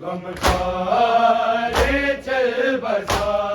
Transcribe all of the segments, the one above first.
غم خارے چل بسا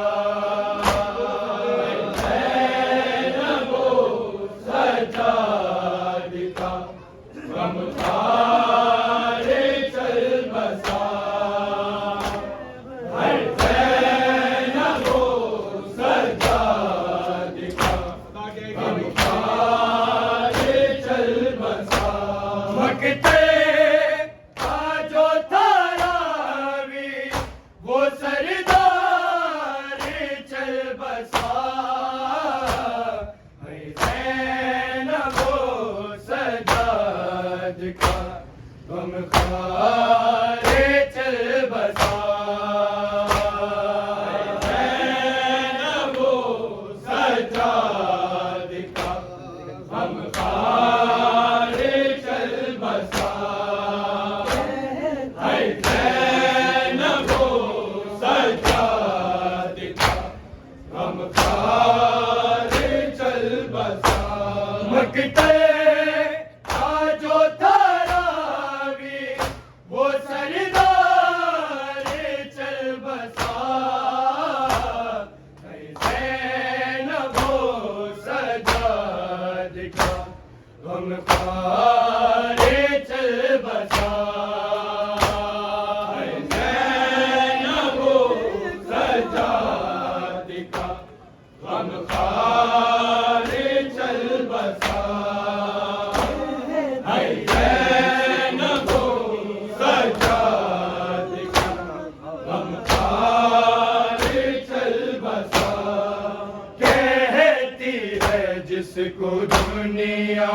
جس کو دنیا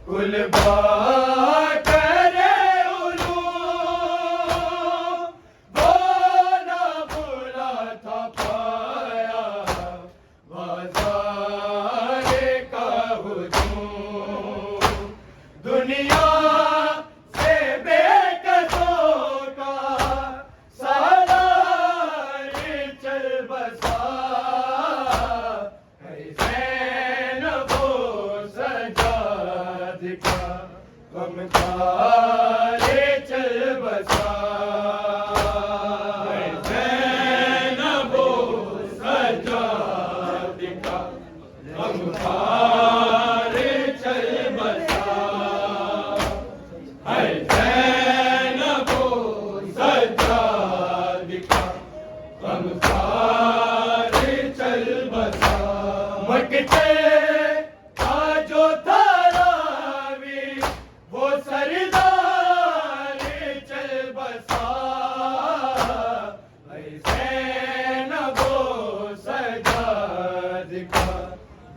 کل بات کرے علوم بولا بولا تھا پایا بازار کا ہجوم دنیا سے بے قصوں کا سالار چل بسا غم خارے چل بسا زینب و سجاد کا غم خارے چل بسا زینب و سجاد کا غم خارے چل بسا مکتے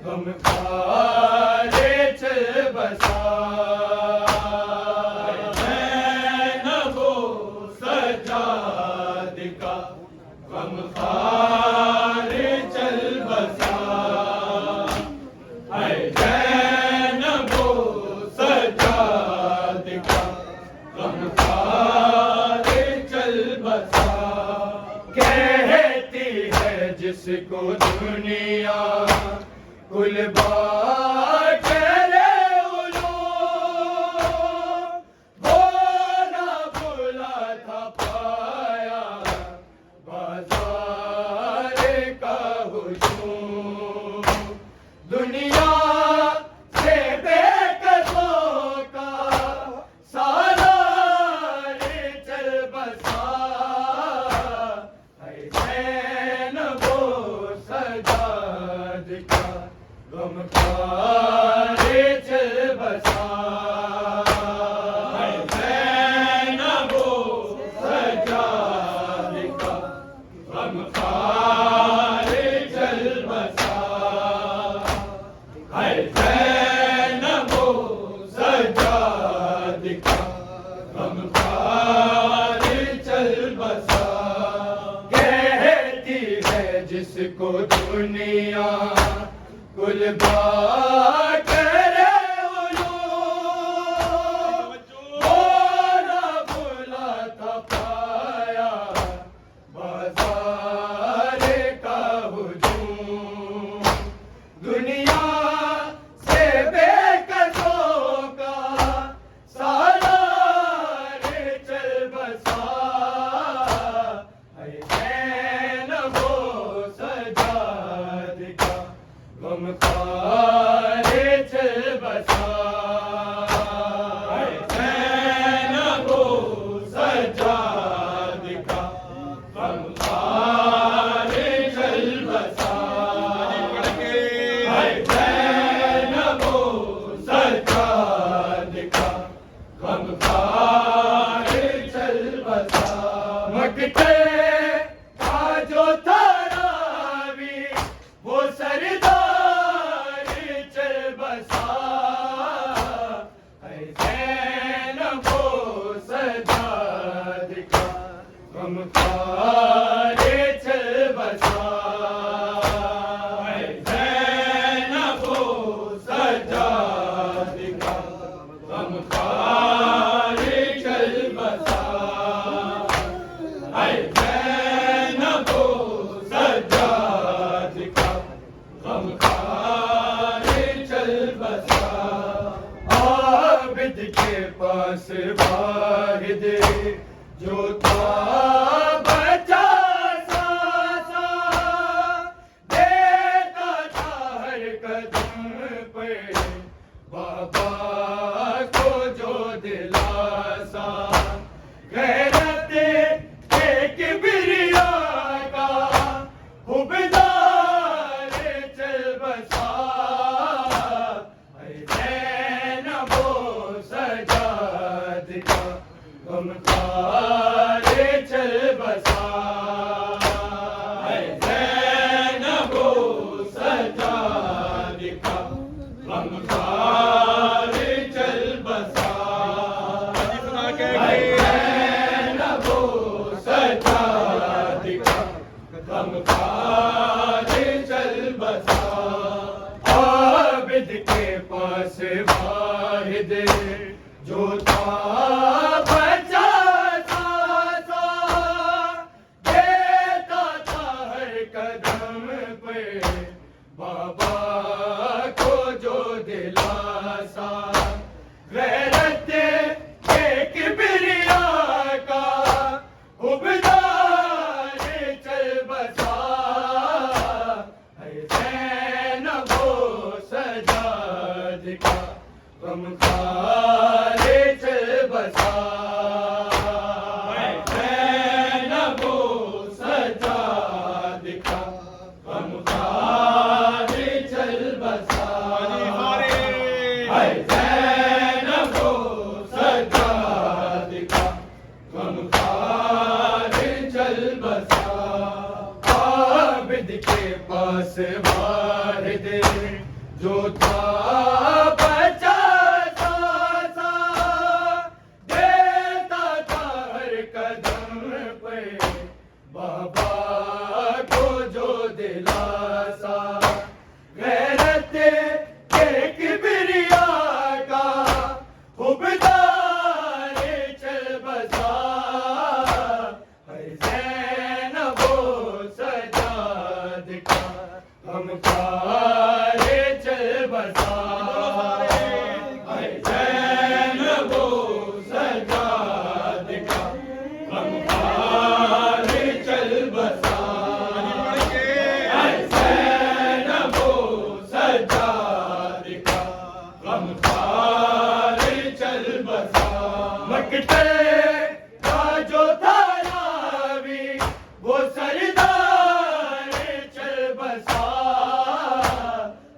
غم خارے چل بسا زینب و سجاد کا غم خارے چل بسا زینب و سجاد کا غم خارے چل بسا کہتی ہے جس کو دنیا کل بات کرے علوم بولا بولا تھا پایا بازار کا ہجوم دنیا سے بے قصوں کا سالار چل بسا زینب و سجاد کا غم خارے چل بسا زینب و سجاد کا غم خارے چل بسا زینب و سجاد کا غم خارے چل بسا کہتی ہے جس کو دنیا کل بات کرے علوم بولا بولا تھا پایا بازار کا ہجوم دنیا سے بے قصوں کا سالار چل بسا غمخوار چل بسا مکتے کا جو تھا راوی وہ سردار چل بسا اے زینب و سجاد کا غمخوار چل بسا اے زینب و سجاد کا غمخوار چل بسا اے زینب و سجاد کا غمخوار چل بسا عابد کے پاس واحد جو تھا بچا سا دیتا تھا ہر قدم پہ بابا کو جو دلاسا غیرت ایک بریا کا حبدار چل بسا اے زینب و سجاد کا غمخوار چل بسا اے زینب و سجاد کا غمخوار چل بسا اے زینب و سجاد کا غمخوار چل بسا عابد کے پاس واحد جو تھا بچا سا دیتا تھا ہر قدم پہ بابا کو جو دلاسا غیرت ایک بریا کا حبدار چل بسا اے زینب و سجاد کا غمخوار چل بسا اے زینب و سجاد کا غمخوار چل بسا اے زینب و سجاد کا غمخوار چل بسا عابد کے پاس واحد جو تھا بچا سا دیتا تھا ہر قدم پہ بابا کو جو دلاسا غیرت ایک بریا کا حبدار چل بسا اے زینب و سجاد کا غمخوار چل بسا اے زینب و سجاد کا غمخوار چل بسا اے زینب و سجاد کا غمخوار چل بسا مکتے کا جو تھا راوی وہ سردار چل بسا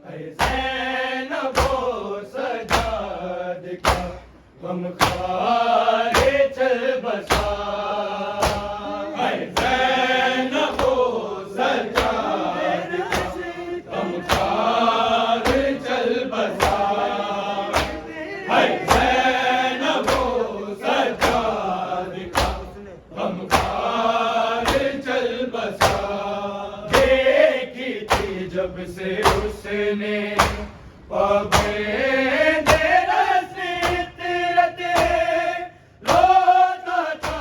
اے زینب و سجاد کا غمخوار چل بسا اے زینب و سجاد کا غمخوار چل بسا اے زینب و سجاد کا غمخوار چل بسا دیکھی تھی جب سے اس نے پابند رسی تیرتے روتا تھا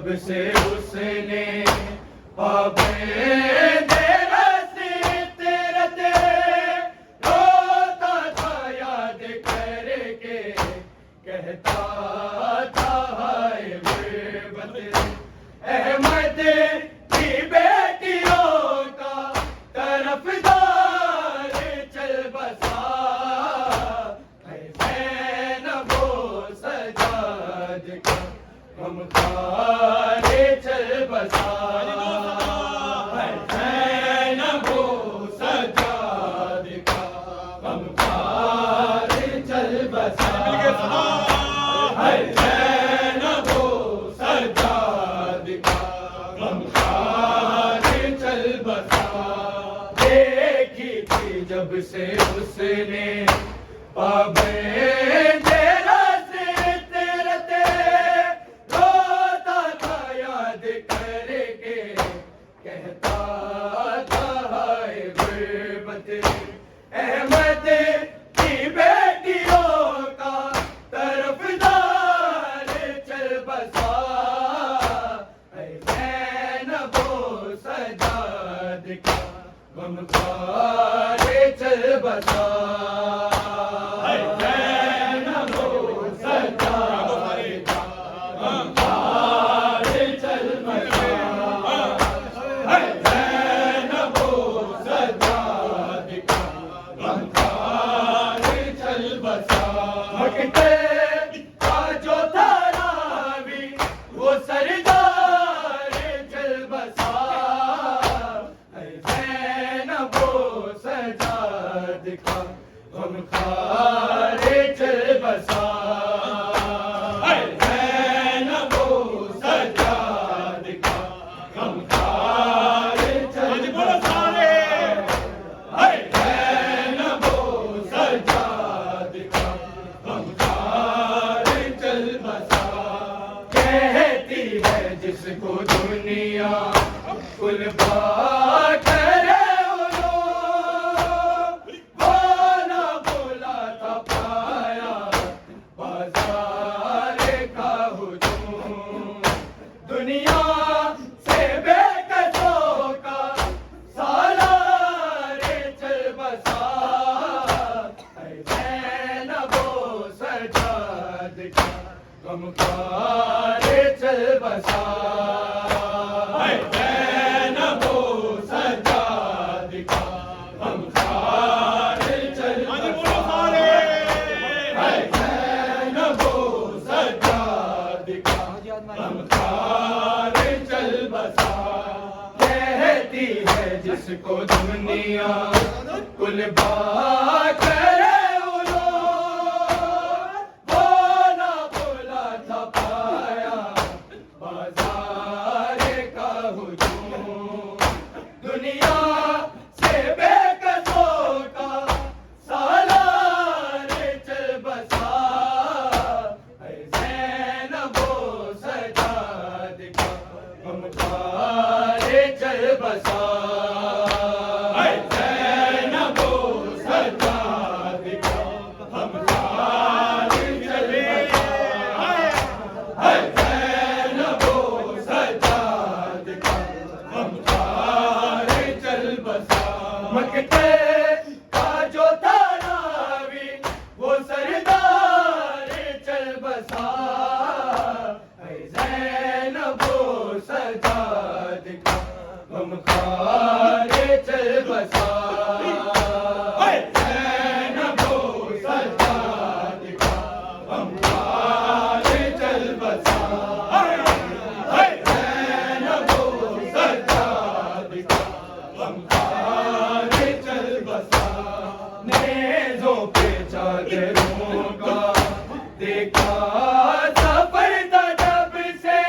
جب سے اس نے پابند راستے تیرے روتا تھا یاد کر کے کہتا تھا ہائے غربت احمد کی بیٹیوں کا طرفدار چل بسا اے زینب و سجاد کا غمخوار چل بسا اے زینب و سجاد کا غمخوار چل بسا اے زینب و سجاد کا غمخوار چل بسا دیکھی تھی جب سے اس نے پابند راستے تیرے روتا تھا یاد کر کے کہتا تھا ہائے غربت احمد کی بیٹیوں کا طرفدار چل بسا اے زینب و سجاد کا غمخوار چل بسا اے زینب و سجاد کا غمخوار چل بسا اے زینب و سجاد کا غمخوار چل بسا مکتے کا جو تھا راوی وہ سردار چل بسا اے زینب و سجاد کا غمخوار چل بسا اے زینب و سجاد کا غمخوار چل بسا اے زینب و سجاد کا غمخوار چل بسا کہتی ہے جس کو دنیا کل با کرے بولا بولا تھا پایا بازار کا ہجوم دنیا سے بے قصوں کا سالار چل بسا اے زینب و سجاد کا غمخوار چل بسا اے زینب و سجاد کا غمخوار چل بسا اے زینب و سجاد کا غمخوار چل بسا کہتی ہے جس کو دنیا کل با کرے بولا بولا تھا پایا بازار کا ہجوم دنیا سے بے قصوں کا سالار چل بسا اے زینب و سجاد کا غمخوار چل بسا اے زینب و سجاد کا غمخوار چل بسا اے زینب و سجاد کا غمخوار چل بسا مکتے کا جو تھا راوی وہ سردار چل بسا اے زینب و سجاد کا غمخوار چل بسا اے زینب و سجاد کا غمخوار چل بسا اے زینب و سجاد کا غمخوار چل بسا نیزوں پہ چادروں کا دیکھا سفر تھا جب سے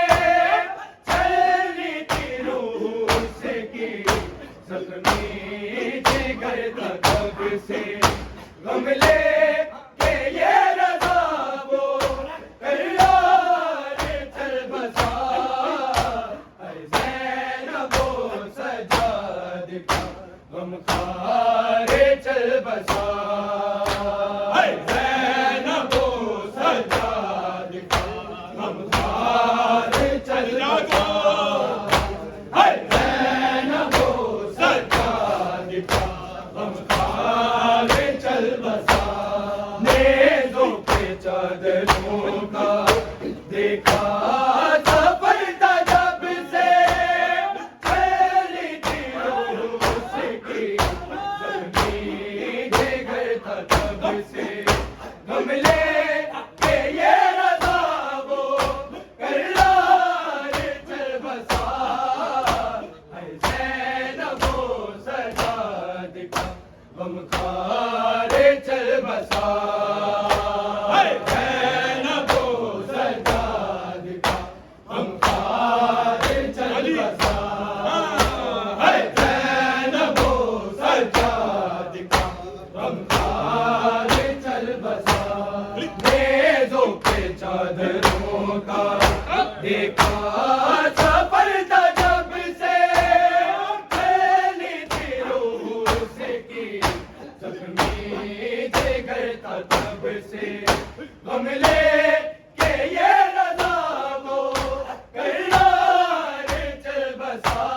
چلنی تھی روح سے کی زخمی جگر تھا کب سے غم لے کے یہ رضا وہ کرار چل بسا اے زینب و سجاد کا غمخوار چل بسا اے زینب و سجاد کا غمخوار چل بسا کا سفر تھا جب سے چلی تھی روح اس کی زمین جگر تھا تب سے غم لے کے یہ رضا وہ کرار چل بسا ہے زینب و سجاد کا غم خار چل بسا ہے زینب و سجاد کا غم خار چل بسا ہے زینب و سجاد کا غم خار چل بسا نیزوں پہ چادروں کا دیکھا سفر تھا جب سے پھیلی تھی روح اس کی زخمی جگر تھا تب سے غم لے کے یہ رضا وہ کرار چل بسا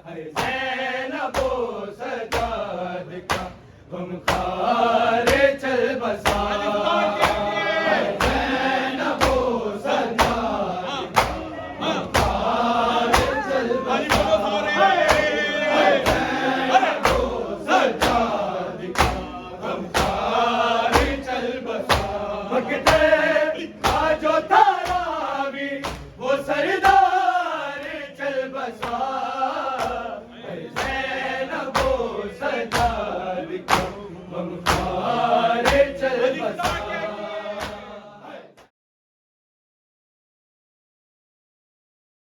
ہے زینب و سجاد کا غم خار چل بسا